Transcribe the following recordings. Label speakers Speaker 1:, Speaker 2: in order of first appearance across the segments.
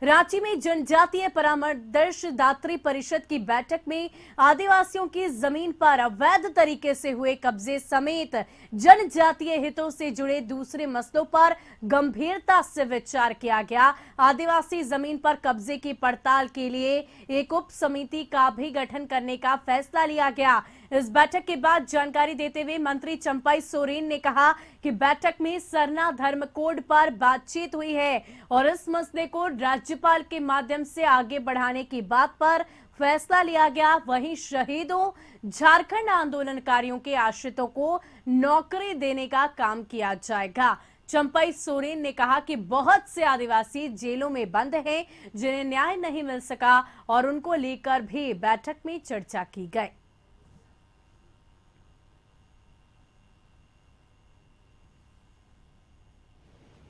Speaker 1: रांची में जनजातीय परामर्शदात्री परिषद की बैठक में आदिवासियों की जमीन पर अवैध तरीके से हुए कब्जे समेत जनजातीय हितों से जुड़े दूसरे मसलों पर गंभीरता से विचार किया गया। आदिवासी जमीन पर कब्जे की पड़ताल के लिए एक उप समिति का भी गठन करने का फैसला लिया गया। इस बैठक के बाद जानकारी देते हुए मंत्री चंपाई सोरेन ने कहा कि बैठक में सरना धर्म कोड पर बातचीत हुई है और इस मसले को राज्यपाल के माध्यम से आगे बढ़ाने की बात पर फैसला लिया गया। वहीं शहीदों झारखंड आंदोलनकारियों के आश्रितों को नौकरी देने का काम किया जाएगा। चंपाई सोरेन ने कहा कि बहुत से आदिवासी जेलों में बंद हैं जिन्हें न्याय नहीं मिल सका और उनको लेकर भी बैठक में चर्चा की गई।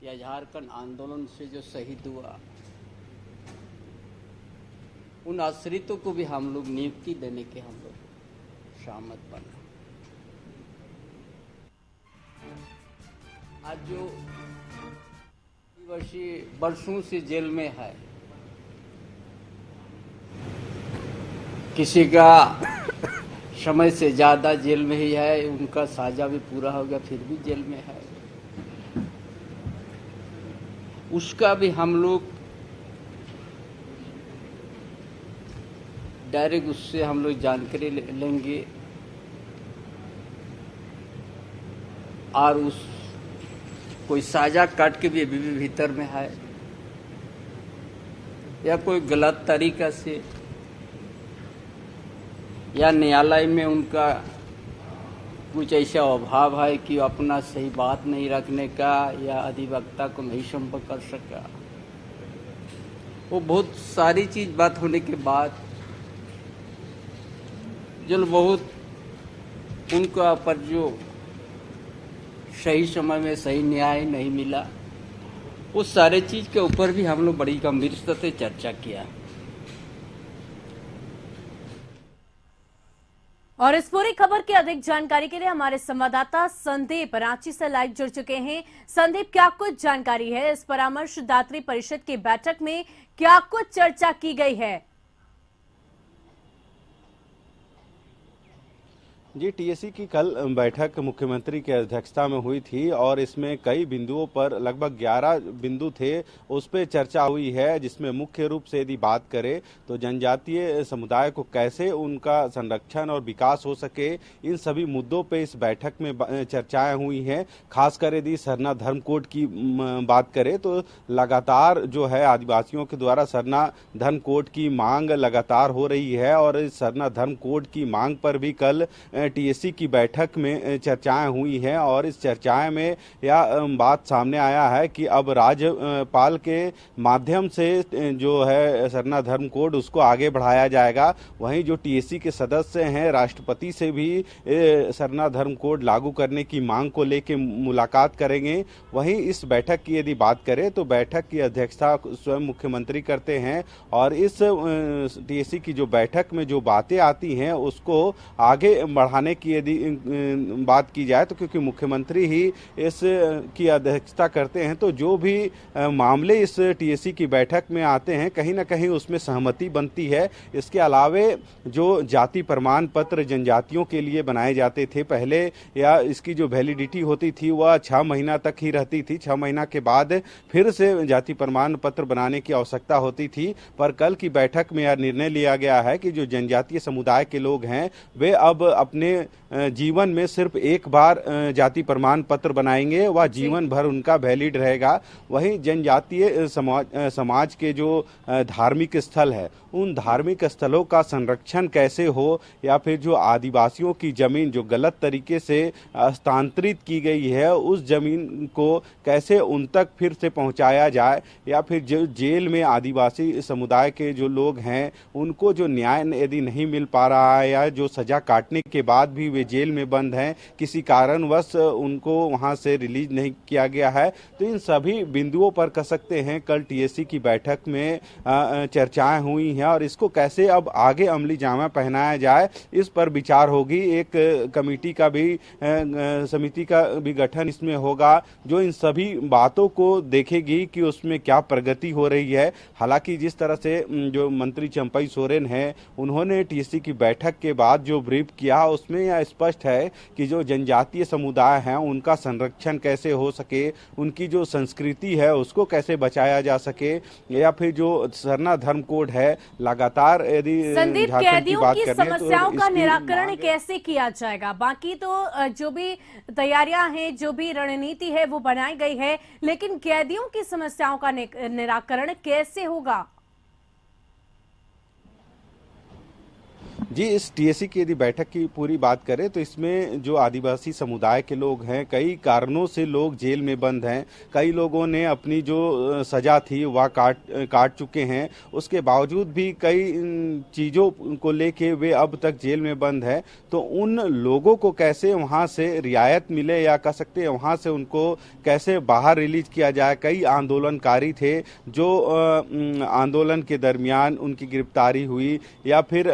Speaker 2: या झारखंड आंदोलन से जो शहीद हुआ उन आश्रितों को भी हम लोग नियुक्ति देने के हम लोग सहमत बना। आज जो वर्षों से जेल में है, किसी का समय से ज्यादा जेल में ही है, उनका साजा भी पूरा हो गया फिर भी जेल में है, उसका भी हम लोग डायरेक्ट उससे हम लोग जानकारी लेंगे और उस कोई साजा काट के भी अभी भी भीतर में है या कोई गलत तरीका से या न्यायालय में उनका कुछ ऐसा अभाव है कि अपना सही बात नहीं रखने का या अधिवक्ता को नहीं संपर्क कर सका, वो बहुत सारी चीज बात होने के बाद जो बहुत उनका पर जो सही समय में सही न्याय नहीं मिला, उस सारे चीज के ऊपर भी हम लोग बड़ी गंभीरता से चर्चा किया।
Speaker 1: और इस पूरी खबर की अधिक जानकारी के लिए हमारे संवाददाता संदीप रांची से लाइव जुड़ चुके हैं। संदीप, क्या कुछ जानकारी है इस परामर्शदात्री परिषद की बैठक में, क्या कुछ चर्चा की गई है?
Speaker 3: जी, टीएसी की कल बैठक मुख्यमंत्री की अध्यक्षता में हुई थी और इसमें कई बिंदुओं पर लगभग 11 बिंदु थे, उस पर चर्चा हुई है, जिसमें मुख्य रूप से यदि बात करें तो जनजातीय समुदाय को कैसे उनका संरक्षण और विकास हो सके, इन सभी मुद्दों पे इस बैठक में चर्चाएं हुई हैं। खासकर यदि सरना धर्म कोड की बात करें तो लगातार जो है आदिवासियों के द्वारा सरना धर्म कोड की मांग लगातार हो रही है और इस सरना धर्म कोड की मांग पर भी कल टीएससी की बैठक में चर्चाएं हुई हैं और इस चर्चाएं में यह बात सामने आया है कि अब राज्यपाल के माध्यम से जो है सरना धर्म कोड उसको आगे बढ़ाया जाएगा। वहीं जो टीएससी के सदस्य हैं राष्ट्रपति से भी सरना धर्म कोड लागू करने की मांग को लेकर मुलाकात करेंगे। वहीं इस बैठक की यदि बात करें तो बैठक की अध्यक्षता स्वयं मुख्यमंत्री करते हैं और इस टीएससी की जो बैठक में जो बातें आती हैं उसको आगे बढ़ाने की यदि बात की जाए तो क्योंकि मुख्यमंत्री ही इस की अध्यक्षता करते हैं तो जो भी मामले इस टीएससी की बैठक में आते हैं कहीं ना कहीं उसमें सहमति बनती है। इसके अलावे जो जाति प्रमाण पत्र जनजातियों के लिए बनाए जाते थे पहले, या इसकी जो वैलिडिटी होती थी वह 6 महीना तक ही रहती थी, 6 महीना के बाद फिर से जाति प्रमाण पत्र बनाने की आवश्यकता होती थी। पर कल की बैठक में यह निर्णय लिया गया है कि जो जनजातीय समुदाय के लोग हैं वे अब अपने जीवन में सिर्फ एक बार जाति प्रमाण पत्र बनाएंगे, वह जीवन भर उनका वैलिड रहेगा। वहीं जनजातीय समाज के जो धार्मिक स्थल है उन धार्मिक स्थलों का संरक्षण कैसे हो या फिर जो आदिवासियों की जमीन जो गलत तरीके से हस्तांतरित की गई है उस जमीन को कैसे उन तक फिर से पहुंचाया जाए, या फिर जो जेल में आदिवासी समुदाय के जो लोग हैं उनको जो न्याय यदि नहीं मिल पा रहा है या जो सजा काटने के बाद बाद भी वे जेल में बंद हैं, किसी कारणवश उनको वहां से रिलीज नहीं किया गया है। तो इन सभी बिंदुओं पर कह सकते हैं कल टीएससी की बैठक में चर्चाएं हुई हैं और इसको कैसे अब आगे अमली जामा पहनाया जाए इस पर विचार होगी। एक कमेटी का भी समिति का भी गठन इसमें होगा जो इन सभी बातों को देखेगी कि उसमें क्या प्रगति हो रही है। हालांकि जिस तरह से जो मंत्री चंपई सोरेन है उन्होंने टीएससी की बैठक के बाद जो ब्रीफ किया उसमें यह स्पष्ट है कि जो जनजातीय समुदाय हैं उनका संरक्षण कैसे हो सके, उनकी जो संस्कृति है उसको कैसे बचाया जा सके, या फिर जो सरना धर्म कोड है लगातार यदि
Speaker 1: संदीप,
Speaker 3: झारखंड की
Speaker 1: कैदियों
Speaker 3: बात
Speaker 1: की
Speaker 3: करें तो
Speaker 1: समस्याओं का
Speaker 3: इसकी
Speaker 1: निराकरण
Speaker 3: मांग-
Speaker 1: कैसे किया जाएगा? बाकी तो जो भी तैयारियां हैं, जो भी रणनीति है वो बनाई गई है, लेकिन कैदियों की समस्याओं का निराकरण कैसे होगा?
Speaker 3: जी, इस टीएससी की यदि बैठक की पूरी बात करें तो इसमें जो आदिवासी समुदाय के लोग हैं, कई कारणों से लोग जेल में बंद हैं। कई लोगों ने अपनी जो सजा थी वह काट चुके हैं, उसके बावजूद भी कई चीज़ों को लेके वे अब तक जेल में बंद हैं। तो उन लोगों को कैसे वहां से रियायत मिले या कह सकते हैं वहां से उनको कैसे बाहर रिलीज किया जाए। कई आंदोलनकारी थे जो आंदोलन के दरमियान उनकी गिरफ्तारी हुई या फिर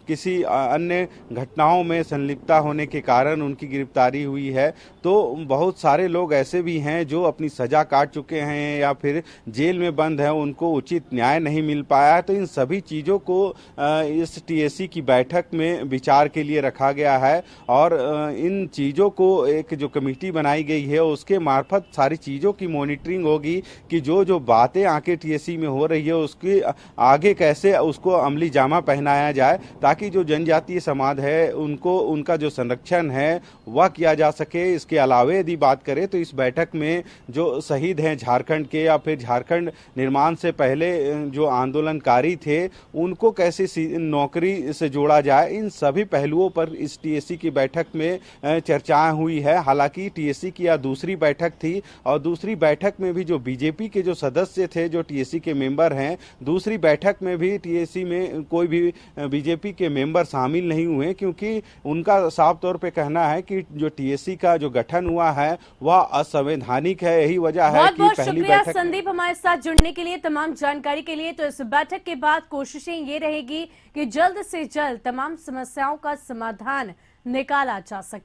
Speaker 3: किसी अन्य घटनाओं में संलिप्तता होने के कारण उनकी गिरफ्तारी हुई है। तो बहुत सारे लोग ऐसे भी हैं जो अपनी सजा काट चुके हैं या फिर जेल में बंद हैं, उनको उचित न्याय नहीं मिल पाया। तो इन सभी चीज़ों को इस टीएससी की बैठक में विचार के लिए रखा गया है और इन चीज़ों को एक जो कमेटी बनाई गई है उसके मार्फत सारी चीज़ों की मॉनिटरिंग होगी कि जो बातें आके टीएससी में हो रही है उसकी आगे कैसे उसको अमली जामा पहनाया जाए ताकि जो जनजातीय समाज है उनको उनका जो संरक्षण है वह किया जा सके। इसके अलावा यदि बात करें तो इस बैठक में जो शहीद हैं झारखंड के या फिर झारखंड निर्माण से पहले जो आंदोलनकारी थे उनको कैसे नौकरी से जोड़ा जाए, इन सभी पहलुओं पर इस टीएससी की बैठक में चर्चाएं हुई है। हालांकि टीएससी की यह दूसरी बैठक थी और दूसरी बैठक में भी जो बीजेपी के जो सदस्य थे जो टीएससी के मेंबर हैं, दूसरी बैठक में भी टीएससी में कोई भी बीजेपी के मेंबर शामिल नहीं हुए क्योंकि उनका साफ तौर पे कहना है कि जो टीएससी का जो गठन हुआ है वह असंवैधानिक है। यही वजह है
Speaker 1: बहुत
Speaker 3: कि
Speaker 1: बहुत
Speaker 3: पहली
Speaker 1: शुक्रिया
Speaker 3: बैठक
Speaker 1: संदीप हमारे साथ जुड़ने के लिए, तमाम जानकारी के लिए। तो इस बैठक के बाद कोशिशें ये रहेगी कि जल्द से जल्द तमाम समस्याओं का समाधान निकाला जा सके।